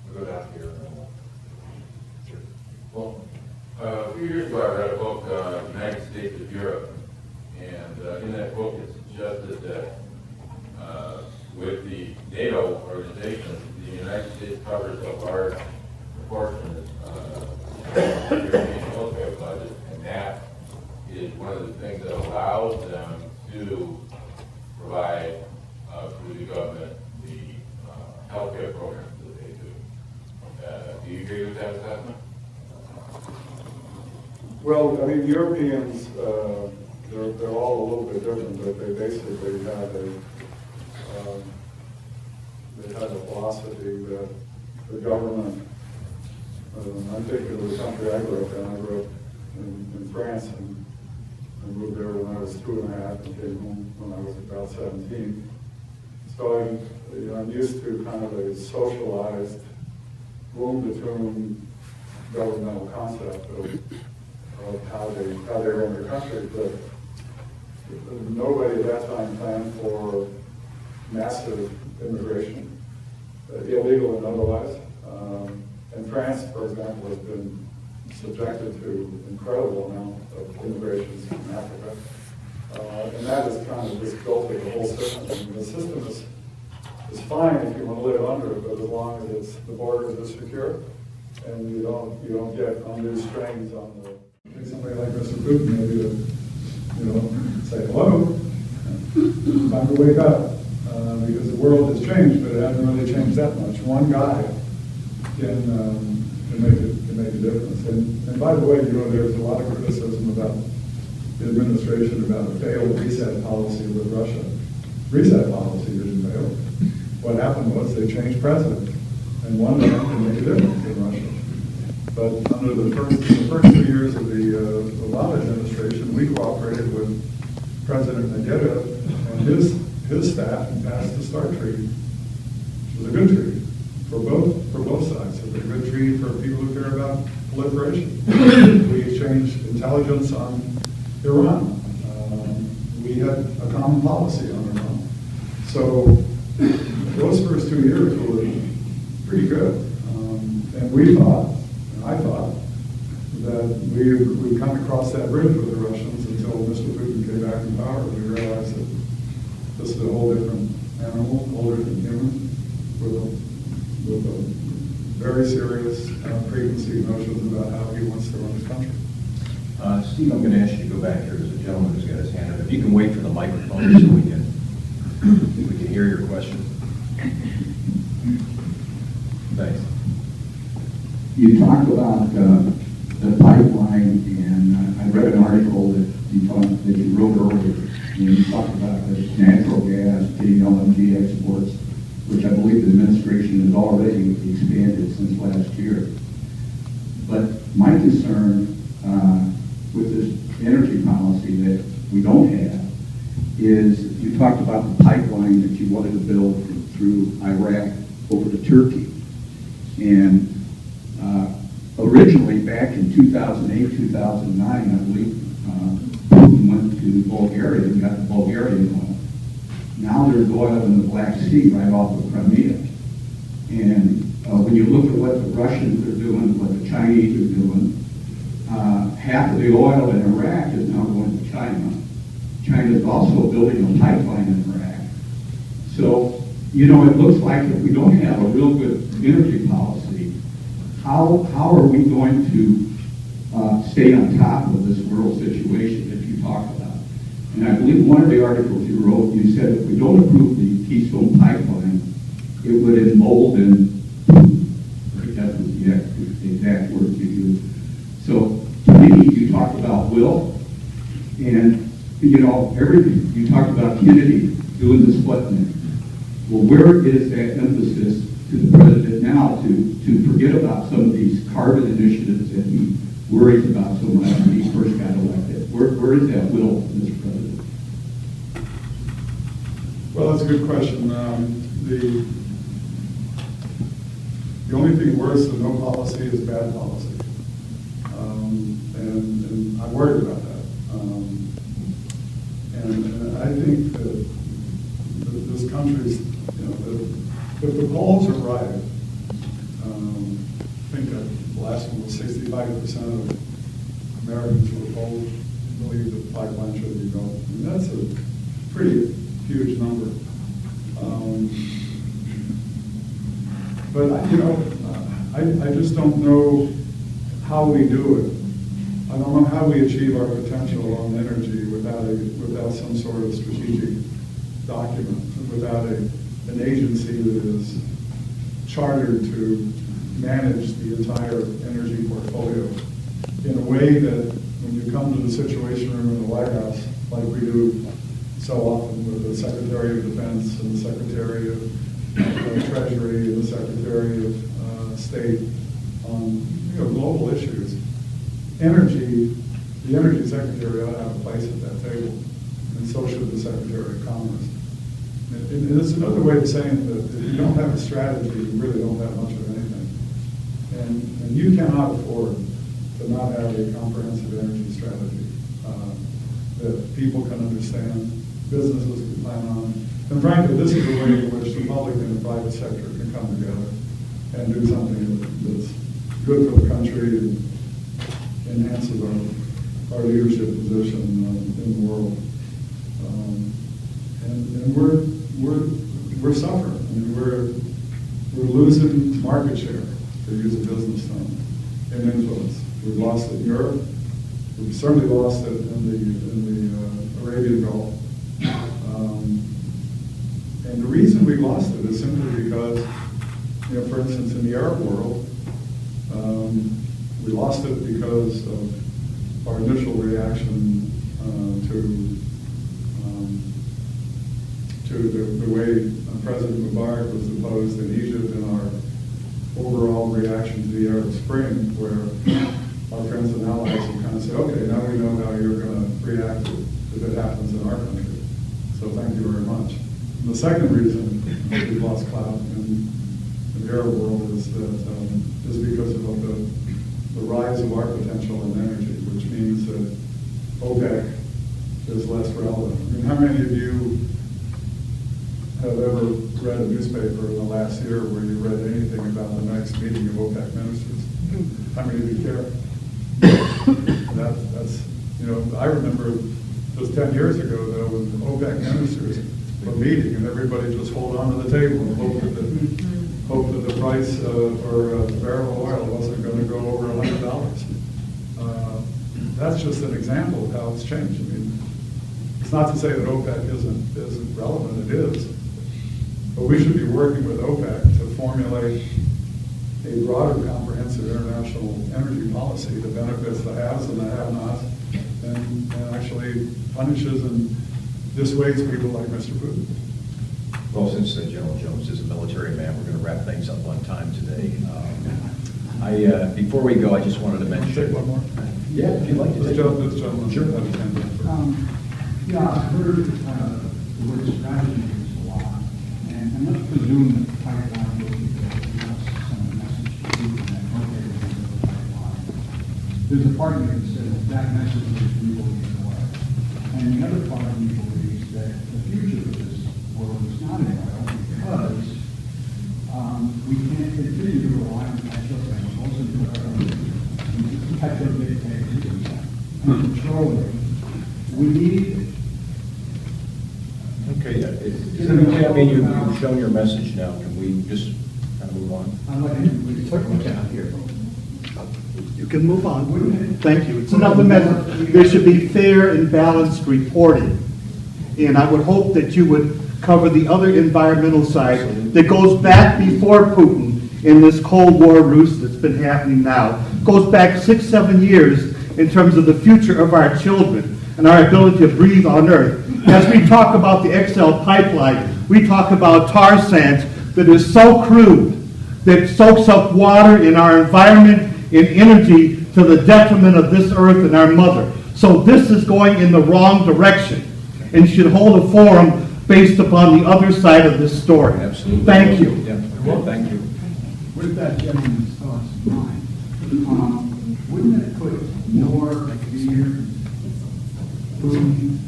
We'll go down here. Well, a few years ago, I read a book, United States of Europe, and in that book it suggested that with the NATO organization, the United States covers a large proportion of the European military budget, and that is one of the things that allows them to provide through the government the healthcare programs that they do. Do you agree with that assessment? Well, I mean, Europeans, they're all a little bit different, but they basically have a philosophy that the government, I'm thinking of the country I grew up in. I grew up in France and moved there when I was 2.5 and came home when I was about 17. So I'm used to kind of a socialized, womb-to-tomb governmental concept of how they run their country. But nobody at that time planned for massive immigration, illegal and otherwise. And France, for example, has been subjected to incredible amount of immigrations from Africa. And that has kind of distorted the whole system. I mean, the system is fine if you want to live under it, but as long as the borders are secure and you don't get undue strains on the. Somebody like Mr. Putin maybe to say hello, time to wake up, because the world has changed, but it hasn't really changed that much. One guy can make a difference. And by the way, there's a lot of criticism about the administration about a failed reset policy with Russia. Reset policy didn't fail. What happened was they changed president, and one man can make a difference in Russia. But under the first 2 years of the Obama administration, we cooperated with President Medvedev and his staff and passed the START treaty, which was a good treaty for both sides. It was a good treaty for people who care about proliferation. We exchanged intelligence on Iran. We had a common policy on Iran. So those first 2 years were pretty good. And we thought, and I thought, that we kind of crossed that bridge with the Russians until Mr. Putin came back in power. We realized that this is a whole different animal, a whole different human, with a very serious preconceived notions about how he wants to run his country. Steve, I'm going to ask you to go back here. There's a gentleman who's got his hand up. If you can wait for the microphone so we can hear your question. Thanks. You talked about the pipeline, and I read an article that you wrote earlier, and you talked about the natural gas, getting LNG exports, which I believe the administration has already expanded since last year. But my concern with this energy policy that we don't have is you talked about the pipeline that you wanted to build through Iraq over to Turkey. And originally, back in 2008, 2009, I believe, Putin went to Bulgaria and got the Bulgarian oil. Now there's oil in the Black Sea right off of Crimea. And when you look at what the Russians are doing, what the Chinese are doing, half of the oil in Iraq is now going to China. China is also building a pipeline in Iraq. So, it looks like if we don't have a real good energy policy, how are we going to stay on top of this world situation that you talked about? And I believe one of the articles you wrote, you said if we don't approve the Keystone Pipeline, it would embolden Putin. That was the exact words you used. So to me, you talked about will, and you know, everything. You talked about Kennedy doing the Sputnik. Well, where is that emphasis to the president now to forget about some of these carbon initiatives that he worries about so much when he first got elected? Where is that will, Mr. President? Well, that's a good question. The only thing worse than no policy is bad policy. And I'm worried about that. And I think that this country's, you know, if the polls are right, I think that the last one was 65% of Americans who were polled believe that the pipeline should be built. And that's a pretty huge number. But, you know, I just don't know how we do it. I don't know how we achieve our potential on energy without some sort of strategic document, without an agency that is chartered to manage the entire energy portfolio in a way that when you come to the Situation Room in the White House, like we do so often with the Secretary of Defense and the Secretary of Treasury and the Secretary of State on global issues, the Energy Secretary ought to have a place at that table, and so should the Secretary of Commerce. And it's another way of saying that if you don't have a strategy, you really don't have much of anything. And you cannot afford to not have a comprehensive energy strategy that people can understand, businesses can plan on. And frankly, this is a way in which the public and the private sector can come together and do something that's good for the country and enhances our leadership position in the world. And we're suffering. I mean, we're losing market share, to use a business term, and influence. We've lost it in Europe. We've certainly lost it in the Arabian Gulf. And the reason we lost it is simply because, you know, for instance, in the Arab world, we lost it because of our initial reaction to the way President Mubarak was deposed in Egypt, and our overall reaction to the Arab Spring, where our friends and allies have kind of said, okay, now we know how you're going to react if it happens in our country. So thank you very much. And the second reason that we've lost clout in the Arab world is because of the rise of our potential in energy, which means that OPEC is less relevant. I mean, how many of you have ever read a newspaper in the last year where you read anything about the next meeting of OPEC ministers? How many of you care? That's, you know, I remember just 10 years ago, though, when OPEC ministers were meeting and everybody just hold on to the table and hope that the price for a barrel of oil wasn't going to go over $100. That's just an example of how it's changed. I mean, it's not to say that OPEC isn't relevant, it is. But we should be working with OPEC to formulate a broader, comprehensive international energy policy that benefits the haves and the have-nots and actually punishes and dissuades people like Mr. Putin. Well, since General Jones is a military man, we're going to wrap things up on time today. Before we go, I just wanted to mention. Take one more. Yeah, if you'd like to. This gentleman. Sure. Yeah, I've heard the word strategy used a lot, and let's presume that the pipeline will be built. We have to send a message to people that, okay, we're going to build the pipeline. There's a part of me that says that message is people in the way. And the other part of me believes that the future of this world is not in oil because we can't continue to rely on petrochemicals and petrodictators and petroleum. We need. Okay, I mean, you've shown your message now. Can we just kind of move on. I'd like to put one down here. You can move on. Thank you. It's another message. There should be fair and balanced reporting. And I would hope that you would cover the other environmental side that goes back before Putin in this Cold War ruse that's been happening now. Goes back 6-7 years in terms of the future of our children and our ability to breathe on Earth. As we talk about the XL pipeline, we talk about tar sands that is so crude, that soaks up water in our environment and energy to the detriment of this Earth and our mother. So this is going in the wrong direction and should hold a forum based upon the other side of this story. Absolutely. Thank you. Yeah, well, thank you. With that gentleman's thoughts in mind, wouldn't it put more fear, Putin,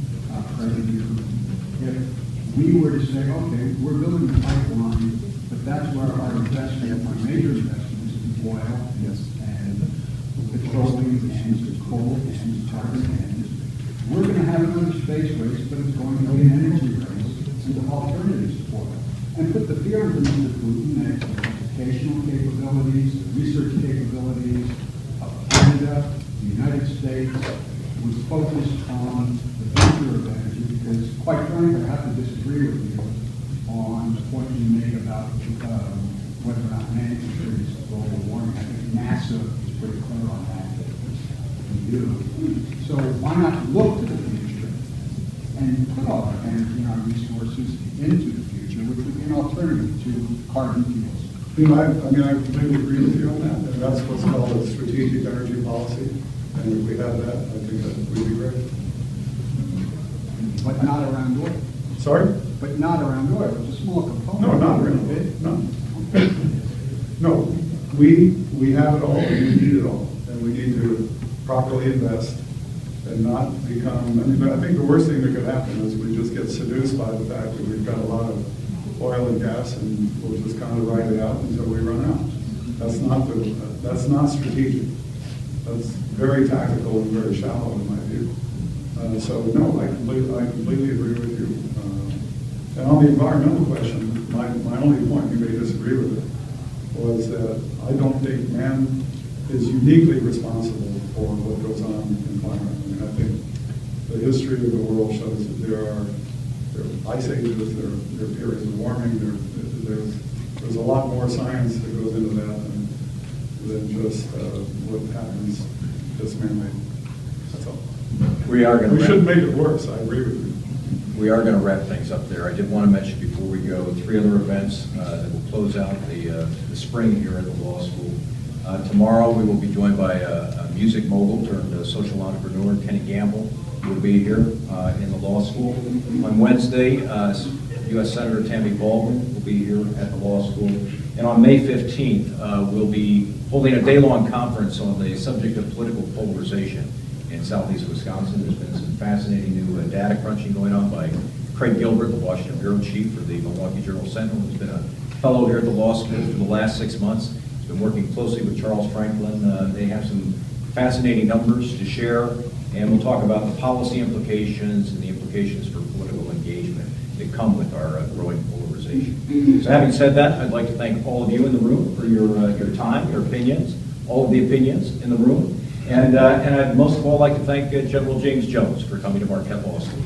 President Putin, if we were to say, okay, we're building a pipeline, but that's where our investment, our major investments in oil and petroleum and coal and carbon and we're going to have another space race, but it's going to be an energy race and alternatives to oil. And put the fear into Putin that the educational capabilities, the research capabilities of Canada, the United States, was focused on the future of energy, because quite frankly, I have to disagree with you on the point you made about whether or not man contributes to global warming. I think NASA is pretty clear on that. We do. So why not look to the future and put all our energy and our resources into the future, which would be an alternative to carbon fuels? You know, I completely agree with you on that, and that's what's called a strategic energy policy. And if we have that, I think that would be great. But not around oil. Sorry? But not around oil. It's a small component. No, not really. No. No, we have it all, and we need it all, and we need to properly invest and not become, I think the worst thing that could happen is we just get seduced by the fact that we've got a lot of oil and gas and we'll just kind of ride it out until we run out. That's not strategic. That's very tactical and very shallow in my view. So no, I completely agree with you. And on the environmental question, my only point, you may disagree with it, was that I don't think man is uniquely responsible for what goes on in climate. I mean, I think the history of the world shows that there are ice ages, there are periods of warming, there's a lot more science that goes into that than just what happens just man-made. That's all. We shouldn't make it worse, I agree with you. We are going to wrap things up there. I did want to mention before we go 3 other events that will close out the spring here at the law school. Tomorrow we will be joined by a music mogul turned social entrepreneur, Kenny Gamble, who will be here in the law school. On Wednesday, U.S. Senator Tammy Baldwin will be here at the law school. And on May 15th, we'll be holding a day-long conference on the subject of political polarization in southeast Wisconsin. There's been some fascinating new data crunching going on by Craig Gilbert, the Washington Bureau Chief for the Milwaukee Journal-Sentinel, who's been a fellow here at the law school for the last 6 months. He's been working closely with Charles Franklin. They have some fascinating numbers to share, and we'll talk about the policy implications and the implications for political engagement that come with our growing polarization. So having said that, I'd like to thank all of you in the room for your time, your opinions, all of the opinions in the room. And I'd most of all like to thank General James Jones for coming to Marquette Law School.